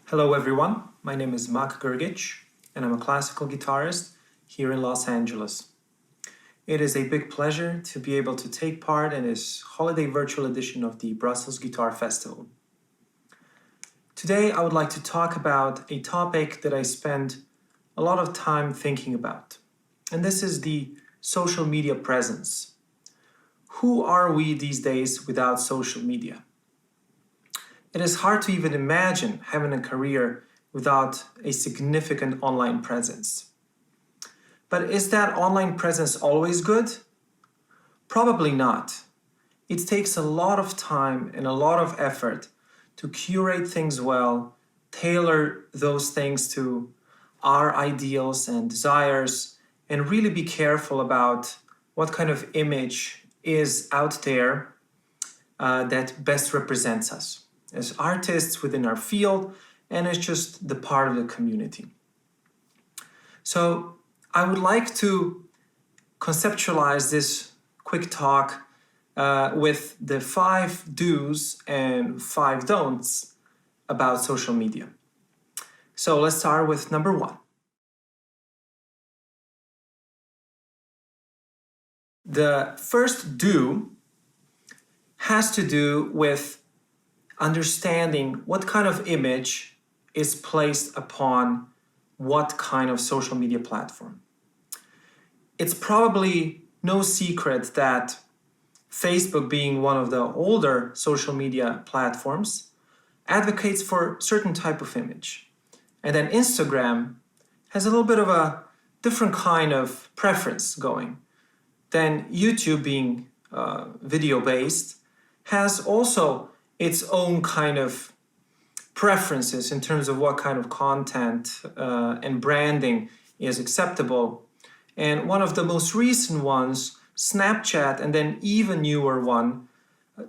Hello everyone, my name is Mak Grgić and I'm a classical guitarist here in Los Angeles. It is a big pleasure to be able to take part in this holiday virtual edition of the Brussels Guitar Festival. Today I would like to talk about a topic that I spend a lot of time thinking about, and this is the social media presence. Who are we these days without social media? It is hard to even imagine having a career without a significant online presence. But is that online presence always good? Probably not. It takes a lot of time and a lot of effort to curate things well, tailor those things to our ideals and desires, and really be careful about what kind of image is out there that best represents us as artists within our field and as just the part of the community. So I would like to conceptualize this quick talk with the 5 do's and 5 don'ts about social media. So let's start with number 1. The first do has to do with understanding what kind of image is placed upon what kind of social media platform. It's probably no secret that Facebook, being one of the older social media platforms, advocates for a certain type of image. And then Instagram has a little bit of a different kind of preference going. Then YouTube, being video-based, has also its own kind of preferences in terms of what kind of content and branding is acceptable. And one of the most recent ones, Snapchat, and then even newer one,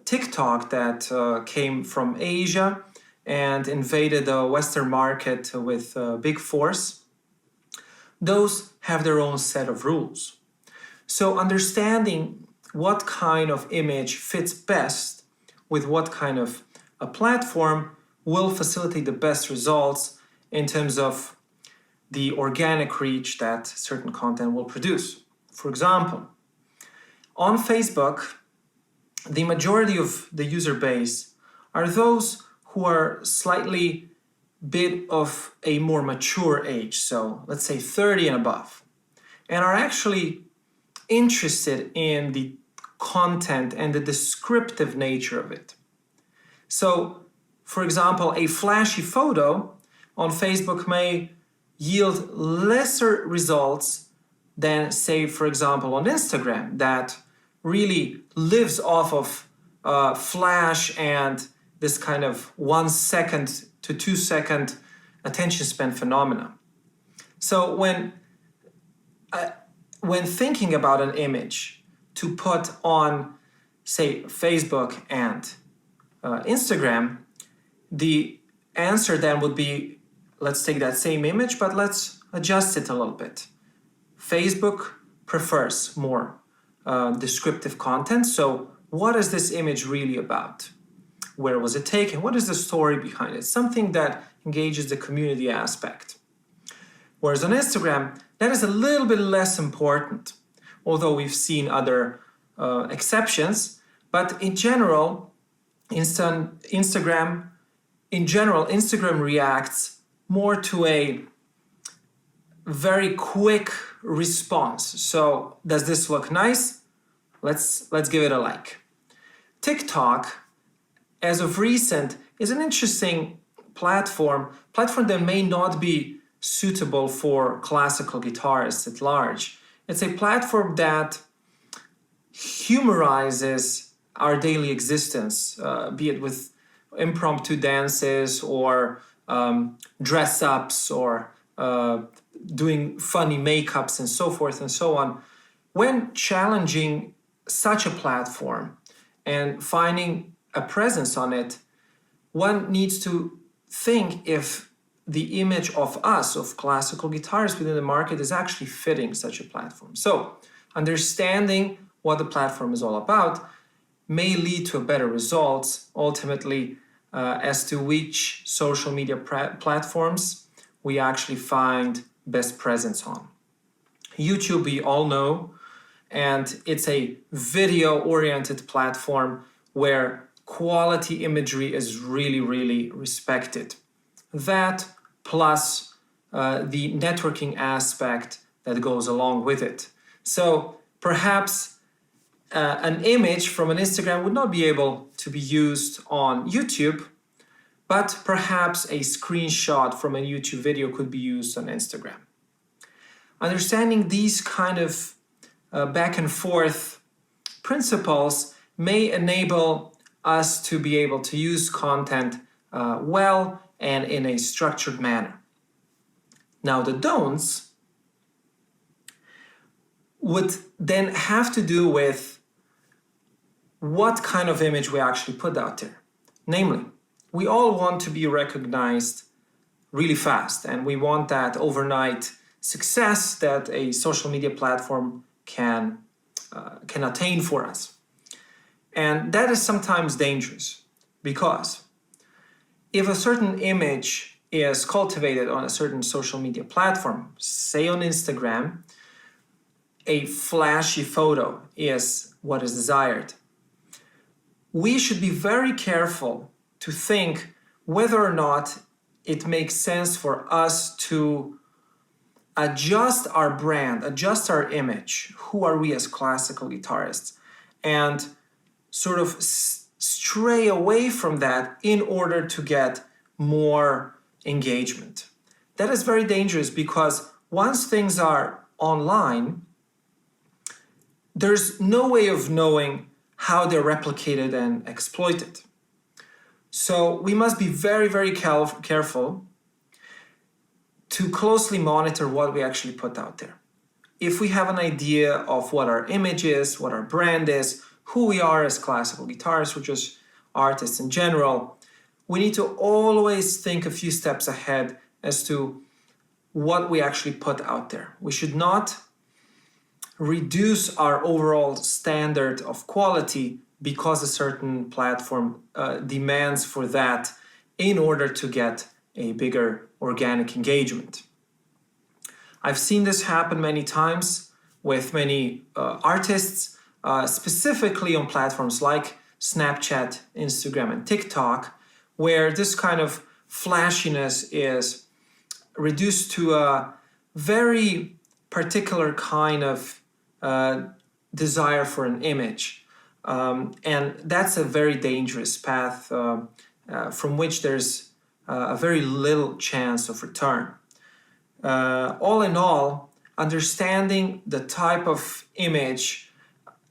TikTok, that came from Asia and invaded the Western market with big force. Those have their own set of rules. So understanding what kind of image fits best with what kind of a platform will facilitate the best results in terms of the organic reach that certain content will produce. For example, on Facebook, the majority of the user base are those who are slightly bit of a more mature age, so let's say 30 and above, and are actually interested in the content and the descriptive nature of it. So, for example, a flashy photo on Facebook may yield lesser results than, say, for example, on Instagram, that really lives off of flash and this kind of 1 second to 2 second attention span phenomena. So when thinking about an image to put on, say, Facebook and Instagram, the answer then would be, let's take that same image, but let's adjust it a little bit. Facebook prefers more descriptive content. So what is this image really about? Where was it taken? What is the story behind it? Something that engages the community aspect. Whereas on Instagram, that is a little bit less important, although we've seen other exceptions. But in general, Instagram reacts more to a very quick response. So does this look nice? Let's give it a like. TikTok, as of recent, is an interesting platform that may not be suitable for classical guitarists at large. It's a platform that humorizes our daily existence, be it with impromptu dances or dress-ups or doing funny makeups and so forth and so on. When challenging such a platform and finding a presence on it, one needs to think if the image of us, of classical guitarists within the market, is actually fitting such a platform. So understanding what the platform is all about may lead to better results, ultimately as to which social media platforms we actually find best presence on. YouTube, we all know, and it's a video-oriented platform where quality imagery is really, really respected. That plus the networking aspect that goes along with it. So perhaps an image from an Instagram would not be able to be used on YouTube, but perhaps a screenshot from a YouTube video could be used on Instagram. Understanding these kind of back and forth principles may enable us to be able to use content well and in a structured manner. Now, the don'ts would then have to do with what kind of image we actually put out there. Namely, we all want to be recognized really fast, and we want that overnight success that a social media platform can attain for us. And that is sometimes dangerous, because if a certain image is cultivated on a certain social media platform, say on Instagram, a flashy photo is what is desired. We should be very careful to think whether or not it makes sense for us to adjust our brand, adjust our image, who are we as classical guitarists, and sort of stray away from that in order to get more engagement. That is very dangerous, because once things are online, there's no way of knowing how they're replicated and exploited. So we must be very, very careful to closely monitor what we actually put out there. If we have an idea of what our image is, what our brand is, who we are as classical guitarists or just artists in general, we need to always think a few steps ahead as to what we actually put out there. We should not reduce our overall standard of quality because a certain platform demands for that in order to get a bigger organic engagement. I've seen this happen many times with many artists, specifically on platforms like Snapchat, Instagram, and TikTok, where this kind of flashiness is reduced to a very particular kind of desire for an image. And that's a very dangerous path from which there's a very little chance of return. All in all, understanding the type of image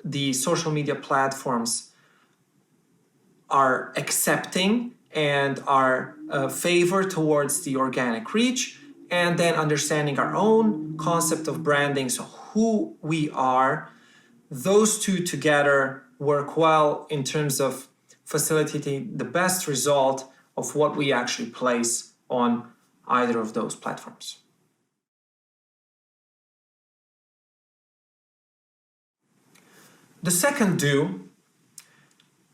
the social media platforms are accepting and are favor towards the organic reach, and then understanding our own concept of branding, so who we are, those two together work well in terms of facilitating the best result of what we actually place on either of those platforms. The second do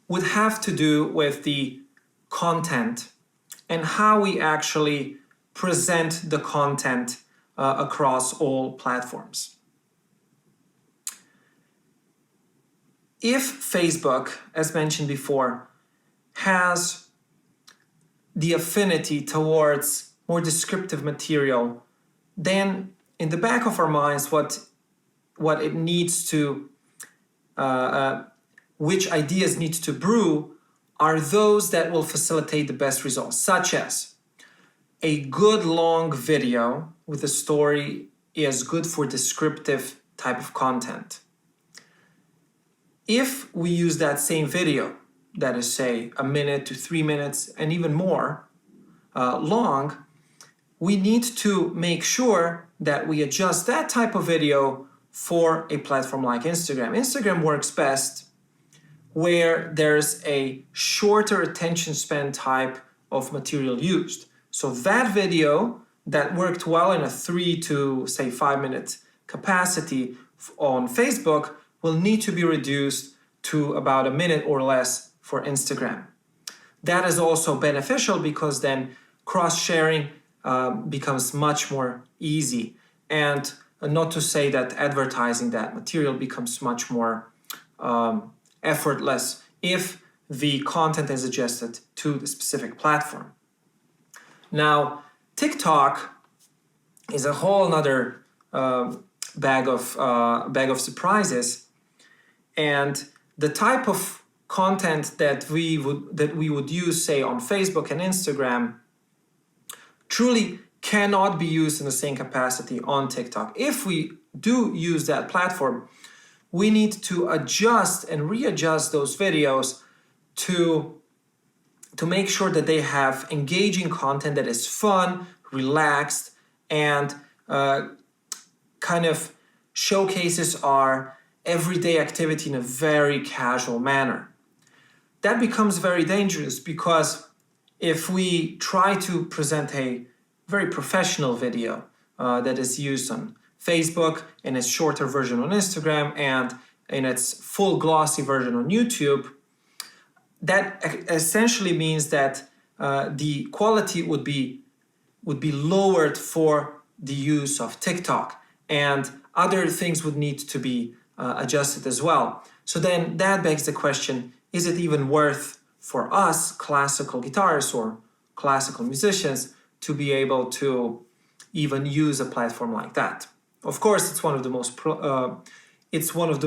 would have to do with the content and how we actually present the content across all platforms. If Facebook, as mentioned before, has the affinity towards more descriptive material, then in the back of our minds, what it needs to, which ideas need to brew are those that will facilitate the best results, such as a good long video with a story is good for descriptive type of content. If we use that same video, that is, say, 1 minute to 3 minutes and even more long, we need to make sure that we adjust that type of video for a platform like Instagram. Instagram works best where there's a shorter attention span type of material used. So that video that worked well in a 3 to, say, 5 minute capacity on Facebook will need to be reduced to about 1 minute or less for Instagram. that is also beneficial because then cross-sharing becomes much more easy. And not to say that advertising that material becomes much more effortless if the content is adjusted to the specific platform. Now, TikTok is a whole nother bag of surprises, and the type of content that we would use, say, on Facebook and Instagram, truly cannot be used in the same capacity on TikTok. If we do use that platform, we need to adjust and readjust those videos to make sure that they have engaging content that is fun, relaxed, and kind of showcases our everyday activity in a very casual manner. That becomes very dangerous because if we try to present a very professional video that is used on Facebook, in its shorter version on Instagram, and in its full glossy version on YouTube, that essentially means that the quality would be lowered for the use of TikTok, and other things would need to be adjusted as well. So then that begs the question, is it even worth for us classical guitarists or classical musicians to be able to even use a platform like that? Of course, it's one of the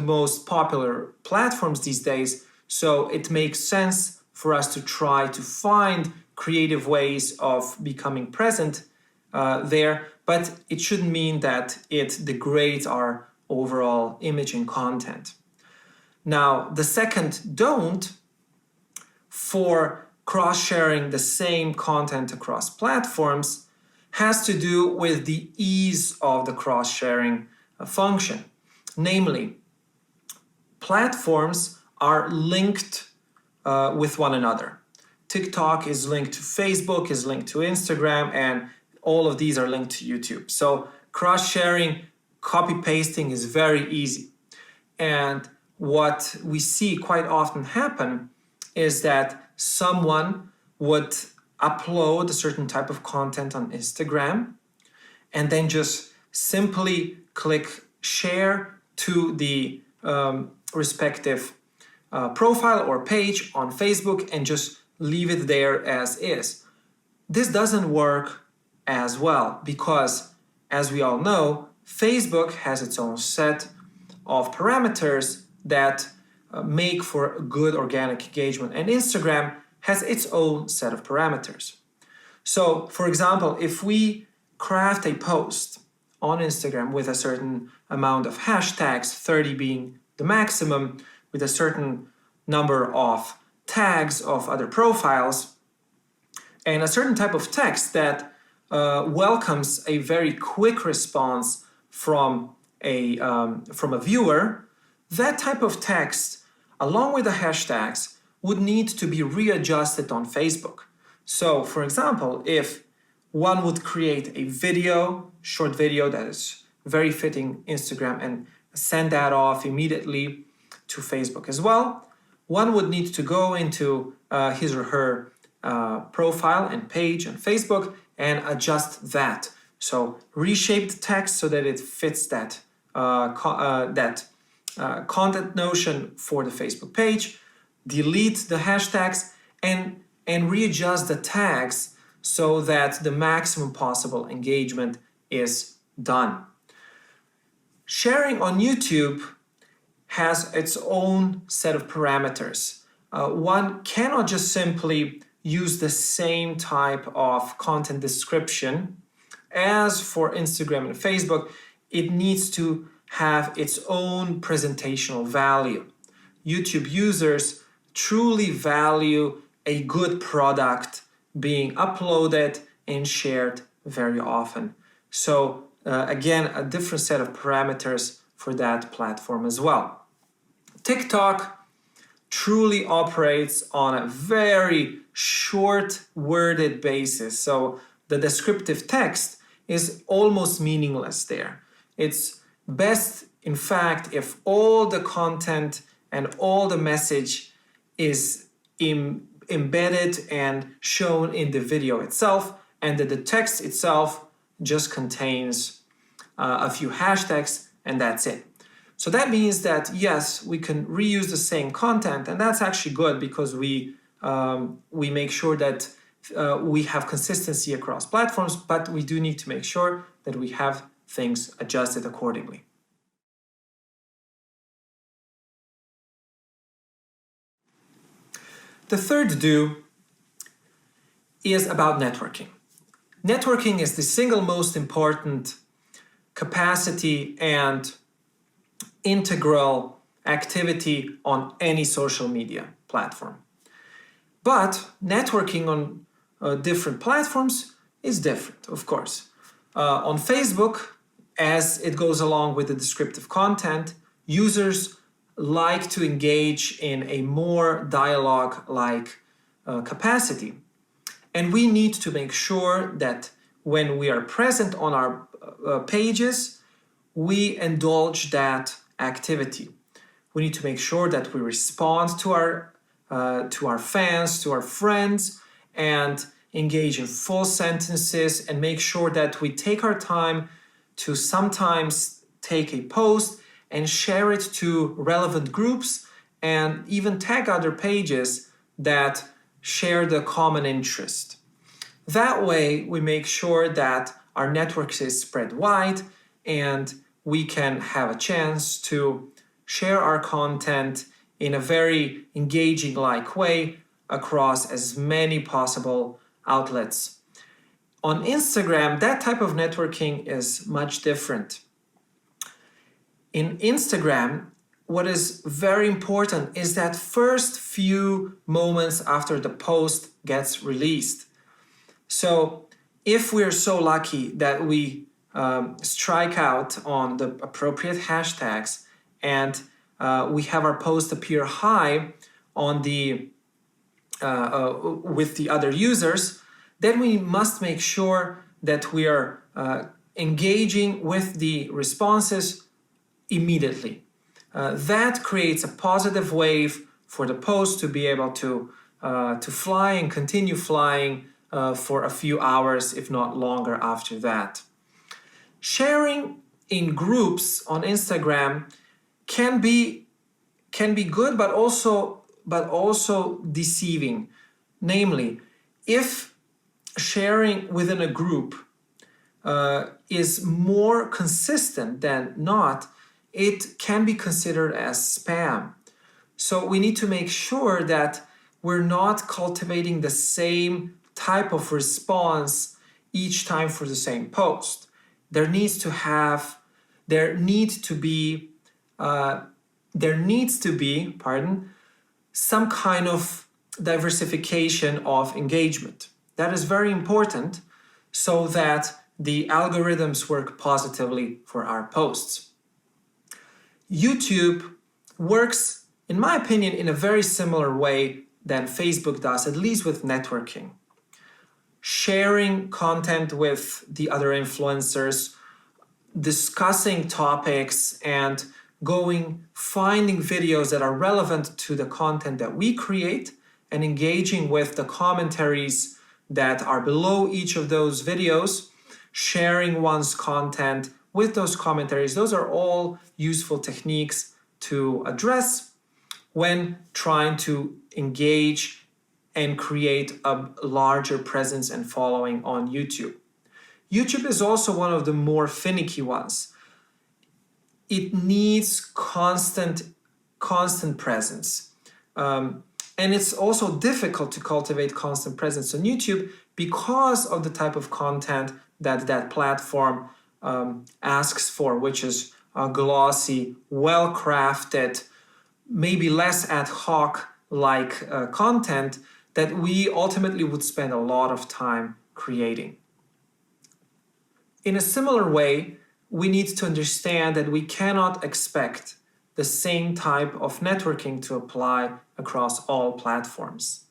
most popular platforms these days, so it makes sense for us to try to find creative ways of becoming present there, but it shouldn't mean that it degrades our overall image and content. Now, the second don't for cross-sharing the same content across platforms has to do with the ease of the cross-sharing function. Namely, platforms are linked with one another. TikTok is linked to Facebook, is linked to Instagram, and all of these are linked to YouTube. So cross-sharing, copy-pasting is very easy. And what we see quite often happen is that someone would upload a certain type of content on Instagram and then just simply click share to the respective profile or page on Facebook and just leave it there as is. This doesn't work as well because, as we all know, Facebook has its own set of parameters that make for good organic engagement, and Instagram has its own set of parameters. So, for example, if we craft a post on Instagram with a certain amount of hashtags, 30 being the maximum, with a certain number of tags of other profiles, and a certain type of text that welcomes a very quick response from a viewer, that type of text, along with the hashtags, would need to be readjusted on Facebook. So, for example, if one would create a video, short video that is very fitting Instagram and send that off immediately to Facebook as well, one would need to go into his or her profile and page on Facebook and adjust that. So reshape the text so that it fits that content notion for the Facebook page, delete the hashtags, and readjust the tags so that the maximum possible engagement is done. Sharing on YouTube has its own set of parameters. One cannot just simply use the same type of content description as for Instagram and Facebook. It needs to have its own presentational value. YouTube users truly value a good product being uploaded and shared very often. So again, a different set of parameters for that platform as well. TikTok truly operates on a very short worded basis. So the descriptive text is almost meaningless there. It's best, in fact, if all the content and all the message is embedded and shown in the video itself, and that the text itself just contains a few hashtags, and that's it. So that means that yes, we can reuse the same content, and that's actually good because we make sure that we have consistency across platforms, but we do need to make sure that we have things adjusted accordingly. The third do is about networking. Networking is the single most important capacity and integral activity on any social media platform. But networking on different platforms is different, of course. On Facebook, as it goes along with the descriptive content, users like to engage in a more dialogue-like capacity. And we need to make sure that when we are present on our pages, we indulge that activity. We need to make sure that we respond to our fans, to our friends, and engage in full sentences, and make sure that we take our time to sometimes take a post and share it to relevant groups and even tag other pages that share the common interest. That way, we make sure that our network is spread wide and we can have a chance to share our content in a very engaging-like way across as many possible outlets. On Instagram, that type of networking is much different. In Instagram, what is very important is that first few moments after the post gets released. So if we're so lucky that we strike out on the appropriate hashtags and we have our post appear high on the with the other users, then we must make sure that we are engaging with the responses immediately. That creates a positive wave for the post to be able to fly and continue flying for a few hours, if not longer after that. Sharing in groups on Instagram can be good, but also deceiving. Namely, if sharing within a group is more consistent than not, it can be considered as spam. So we need to make sure that we're not cultivating the same type of response each time for the same post. There needs to be some kind of diversification of engagement. That is very important so that the algorithms work positively for our posts. YouTube works, in my opinion, in a very similar way than Facebook does, at least with networking. Sharing content with the other influencers, discussing topics, and finding videos that are relevant to the content that we create, and engaging with the commentaries that are below each of those videos, sharing one's content with those commentaries. Those are all useful techniques to address when trying to engage and create a larger presence and following on YouTube. YouTube is also one of the more finicky ones. It needs constant presence. And it's also difficult to cultivate constant presence on YouTube because of the type of content that platform asks for, which is glossy, well-crafted, maybe less ad hoc like content that we ultimately would spend a lot of time creating. In a similar way, we need to understand that we cannot expect the same type of networking to apply across all platforms.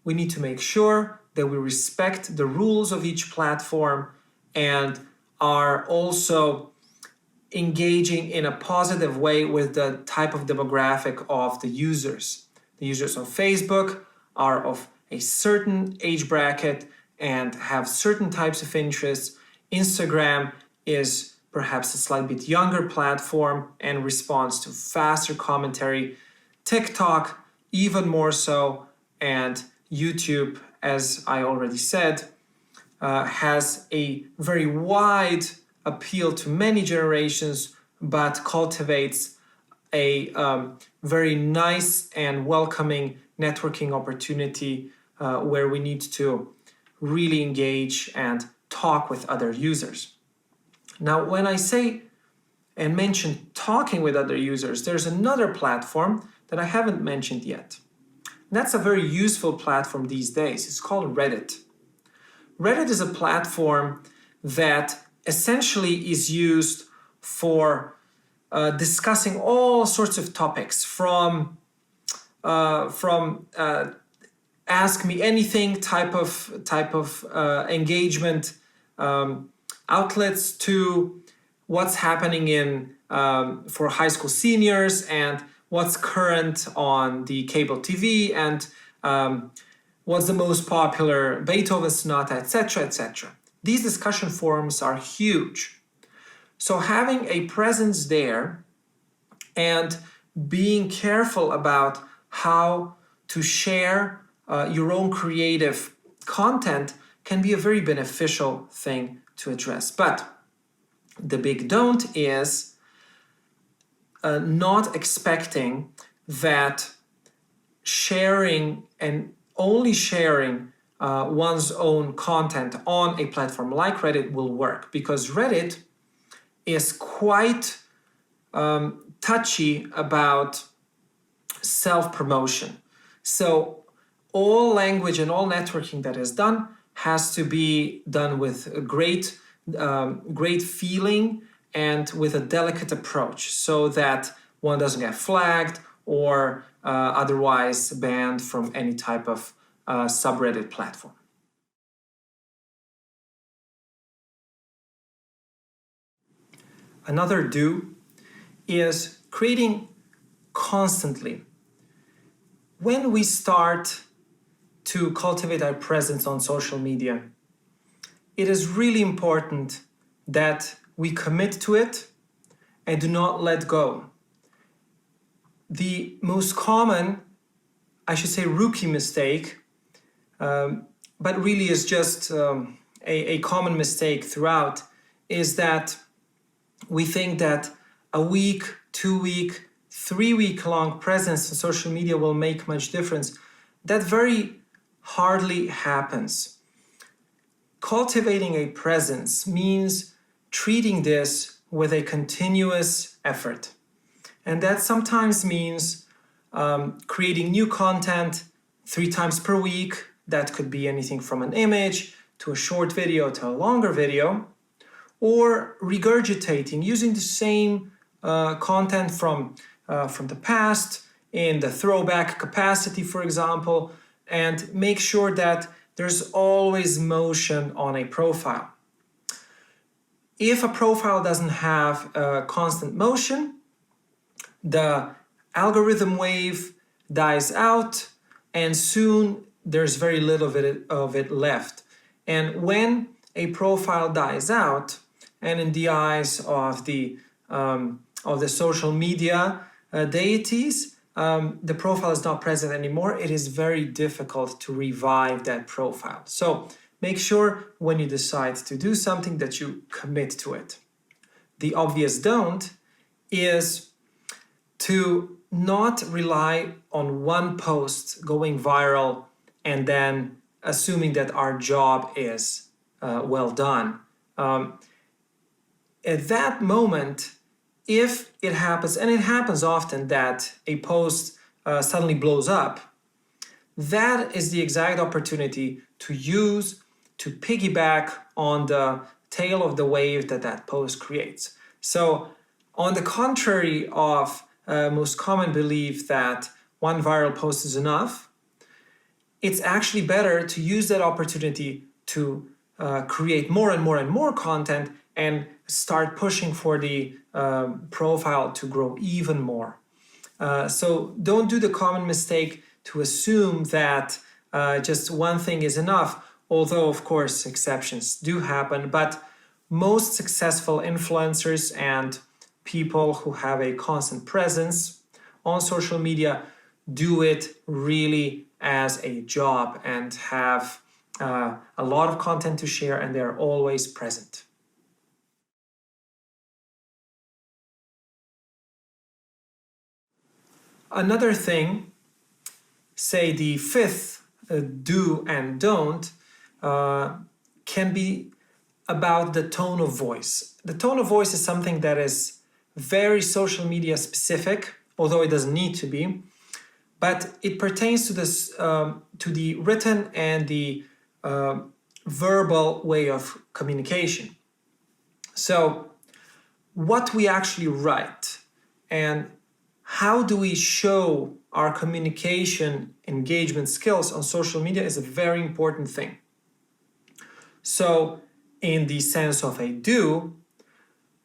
We need to make sure that we respect the rules of each platform and are also engaging in a positive way with the type of demographic of the users. The users on Facebook are of a certain age bracket and have certain types of interests. Instagram is perhaps a slightly bit younger platform and responds to faster commentary. TikTok, even more so, and YouTube, as I already said, has a very wide appeal to many generations, but cultivates a very nice and welcoming networking opportunity where we need to really engage and talk with other users. Now, when I say and mention talking with other users, there's another platform that I haven't mentioned yet. And that's a very useful platform these days. It's called Reddit. Reddit is a platform that essentially is used for discussing all sorts of topics from ask me anything type of engagement outlets to what's happening in for high school seniors and what's current on the cable TV and what's the most popular Beethoven sonata, etc., etc. These discussion forums are huge. So having a presence there and being careful about how to share your own creative content can be a very beneficial thing to address. But the big don't is not expecting that sharing and only sharing one's own content on a platform like Reddit will work, because Reddit is quite touchy about self-promotion. So all language and all networking that is done has to be done with a great feeling and with a delicate approach so that one doesn't get flagged or otherwise banned from any type of subreddit platform. Another do is creating constantly. When we start to cultivate our presence on social media, it is really important that we commit to it and do not let go. The most common, I should say rookie mistake, but really is just a common mistake throughout, is that we think that a week, 2 week, 3 week long presence on social media will make much difference. That very hardly happens. Cultivating a presence means treating this with a continuous effort. And that sometimes means creating new content 3 times per week. That could be anything from an image to a short video to a longer video, or regurgitating, using the same content from the past in the throwback capacity, for example, and make sure that there's always motion on a profile. If a profile doesn't have constant motion, the algorithm wave dies out and soon there's very little of it left. And when a profile dies out, and in the eyes of the social media deities, the profile is not present anymore, it is very difficult to revive that profile. So make sure when you decide to do something that you commit to it. The obvious don't is to not rely on one post going viral and then assuming that our job is well done. At that moment, if it happens, and it happens often that a post suddenly blows up, that is the exact opportunity to use to piggyback on the tail of the wave that post creates. So on the contrary of most common belief that one viral post is enough, it's actually better to use that opportunity to create more and more and more content and start pushing for the profile to grow even more. So don't do the common mistake to assume that just one thing is enough, although of course exceptions do happen. But most successful influencers and people who have a constant presence on social media do it really as a job and have a lot of content to share, and they're always present. Another thing, say the fifth do and don't, can be about the tone of voice. The tone of voice is something that is very social media specific, although it doesn't need to be, but it pertains to this, to the written and the verbal way of communication. So, what we actually write and how do we show our communication engagement skills on social media is a very important thing. So, in the sense of a do,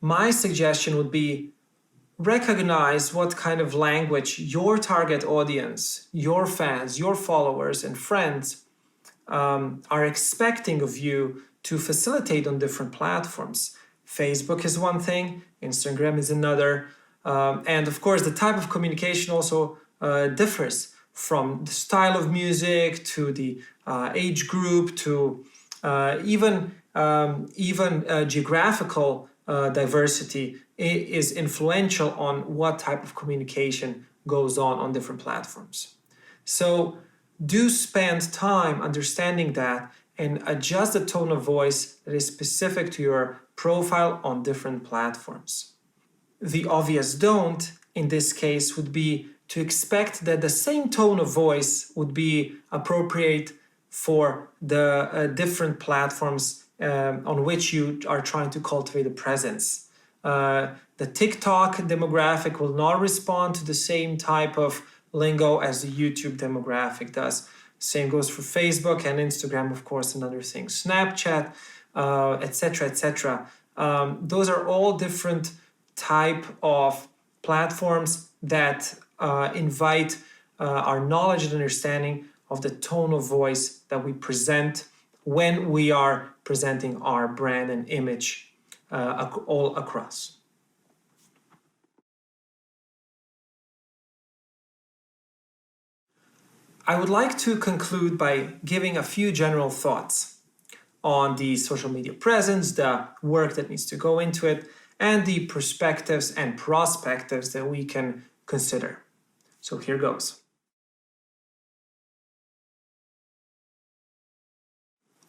my suggestion would be recognize what kind of language your target audience, your fans, your followers, and friends are expecting of you to facilitate on different platforms. Facebook is one thing, Instagram is another. And of course, the type of communication also differs from the style of music to the age group to even geographical diversity is influential on what type of communication goes on different platforms. So do spend time understanding that and adjust the tone of voice that is specific to your profile on different platforms. The obvious don't in this case would be to expect that the same tone of voice would be appropriate for the different platforms on which you are trying to cultivate a presence. The TikTok demographic will not respond to the same type of lingo as the YouTube demographic does. Same goes for Facebook and Instagram, of course, and other things. Snapchat, etc., etc. Those are all different type of platforms that invite our knowledge and understanding of the tone of voice that we present when we are presenting our brand and image all across. I would like to conclude by giving a few general thoughts on the social media presence, the work that needs to go into it, and the perspectives and prospectives that we can consider. So here goes.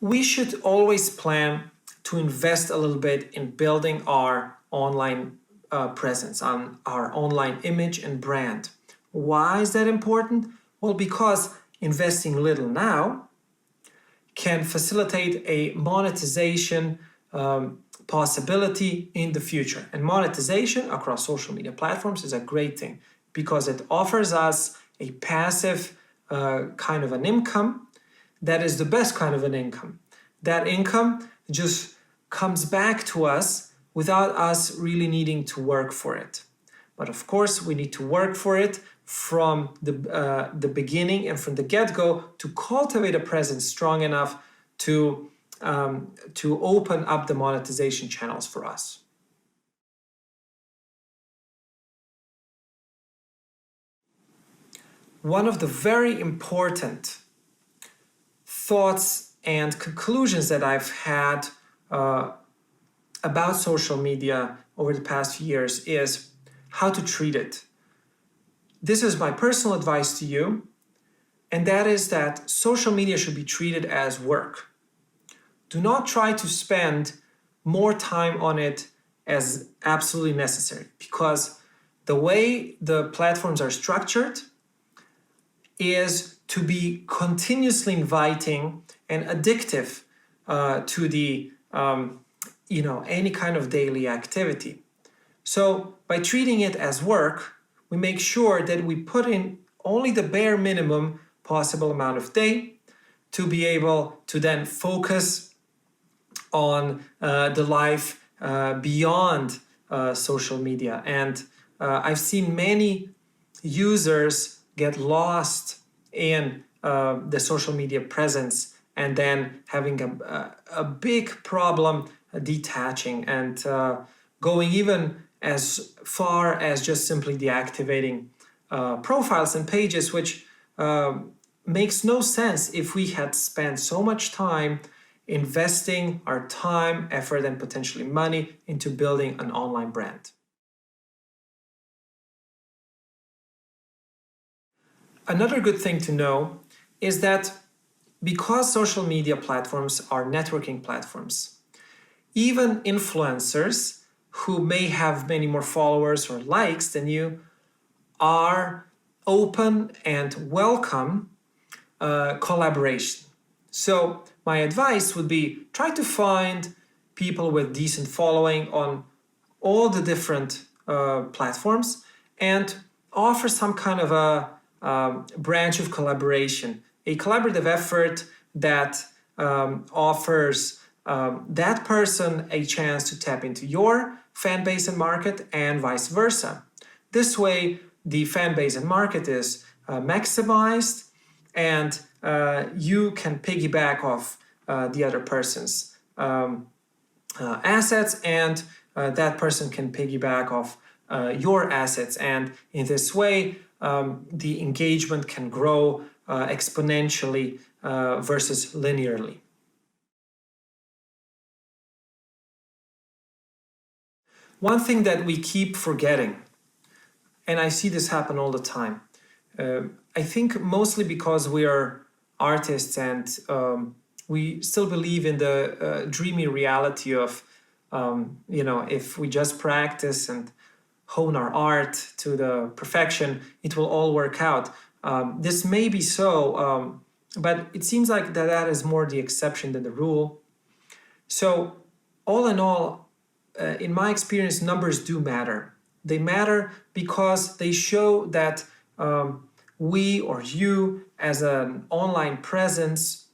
We should always plan to invest a little bit in building our online presence, on our online image and brand. Why is that important? Well, because investing little now can facilitate a monetization possibility in the future. And monetization across social media platforms is a great thing because it offers us a passive kind of an income that is the best kind of an income. That income just comes back to us without us really needing to work for it. But of course, we need to work for it from the beginning and from the get-go to cultivate a presence strong enough to open up the monetization channels for us. One of the very important thoughts and conclusions that I've had about social media over the past few years is how to treat it. This is my personal advice to you, and that is that social media should be treated as work. Do not try to spend more time on it as absolutely necessary, because the way the platforms are structured is to be continuously inviting and addictive to the any kind of daily activity. So by treating it as work, we make sure that we put in only the bare minimum possible amount of day to be able to then focus on the life beyond social media. And I've seen many users get lost in the social media presence and then having a big problem detaching and going even as far as just simply deactivating profiles and pages, which makes no sense if we had spent so much time investing our time, effort, and potentially money into building an online brand. Another good thing to know is that because social media platforms are networking platforms, even influencers who may have many more followers or likes than you are open and welcome collaboration. So my advice would be try to find people with decent following on all the different platforms and offer some kind of a branch of collaboration, a collaborative effort that offers that person a chance to tap into your fan base and market and vice versa. This way, the fan base and market is maximized and you can piggyback off the other person's assets and that person can piggyback off your assets. And in this way, the engagement can grow exponentially versus linearly. One thing that we keep forgetting, and I see this happen all the time, I think mostly because we are artists and we still believe in the dreamy reality of, if we just practice and hone our art to the perfection, it will all work out. This may be so, but it seems like that is more the exception than the rule. So all in all, in my experience, numbers do matter. They matter because they show that we or you as an online presence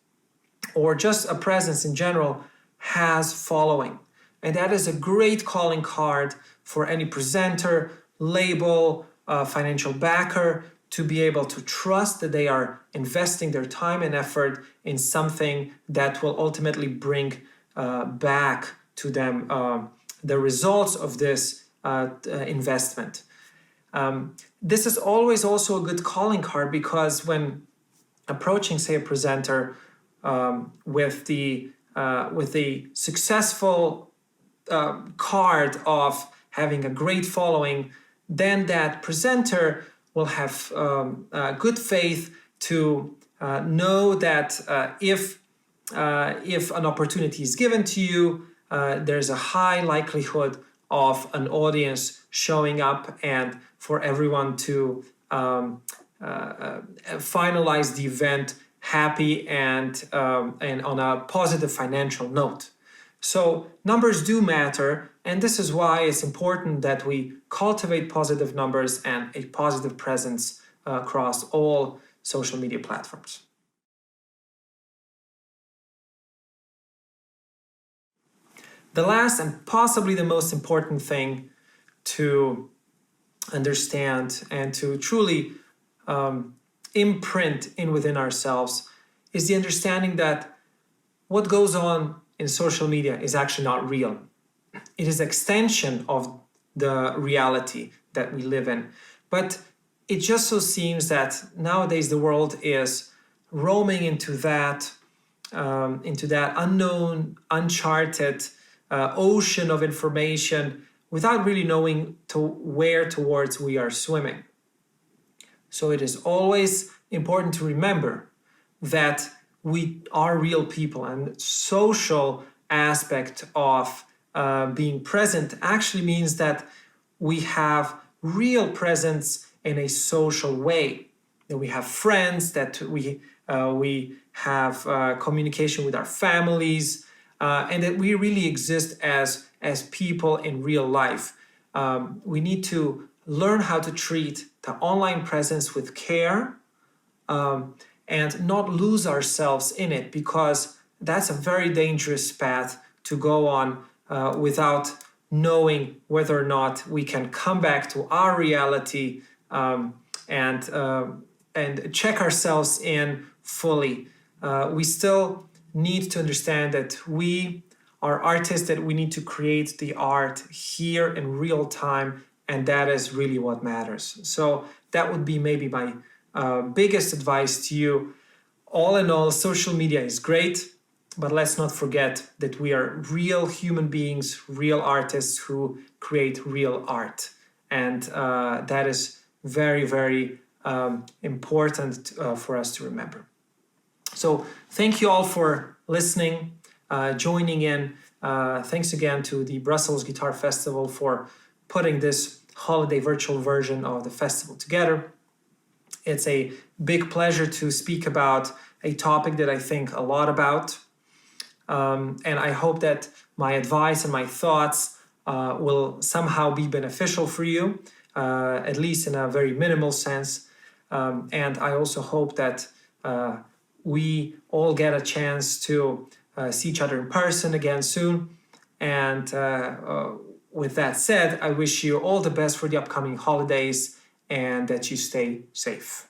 or just a presence in general has following. And that is a great calling card for any presenter, label, financial backer to be able to trust that they are investing their time and effort in something that will ultimately bring back to them the results of this investment. This is always also a good calling card because when approaching, say, a presenter with the successful card of having a great following, then that presenter will have good faith to know that if an opportunity is given to you, there's a high likelihood of an audience showing up and for everyone to finalize the event happy and on a positive financial note. So numbers do matter, and this is why it's important that we cultivate positive numbers and a positive presence across all social media platforms. The last and possibly the most important thing to understand and to truly imprint in within ourselves is the understanding that what goes on in social media is actually not real. It is extension of the reality that we live in. But it just so seems that nowadays the world is roaming into that unknown, uncharted ocean of information without really knowing where towards we are swimming. So it is always important to remember that we are real people, and social aspect of being present actually means that we have real presence in a social way. That we have friends, that we have communication with our families, and that we really exist as people in real life. We need to learn how to treat the online presence with care and not lose ourselves in it, because that's a very dangerous path to go on without knowing whether or not we can come back to our reality and check ourselves in fully. We still need to understand that we are artists, that we need to create the art here in real time, and that is really what matters. So that would be maybe my biggest advice to you. All in all, social media is great, but let's not forget that we are real human beings, real artists who create real art. And that is very, very important for us to remember. So thank you all for listening, joining in. Thanks again to the Brussels Guitar Festival for putting this holiday virtual version of the festival together. It's a big pleasure to speak about a topic that I think a lot about. And I hope that my advice and my thoughts will somehow be beneficial for you, at least in a very minimal sense. And I also hope that we all get a chance to see each other in person again soon. And with that said, I wish you all the best for the upcoming holidays and that you stay safe.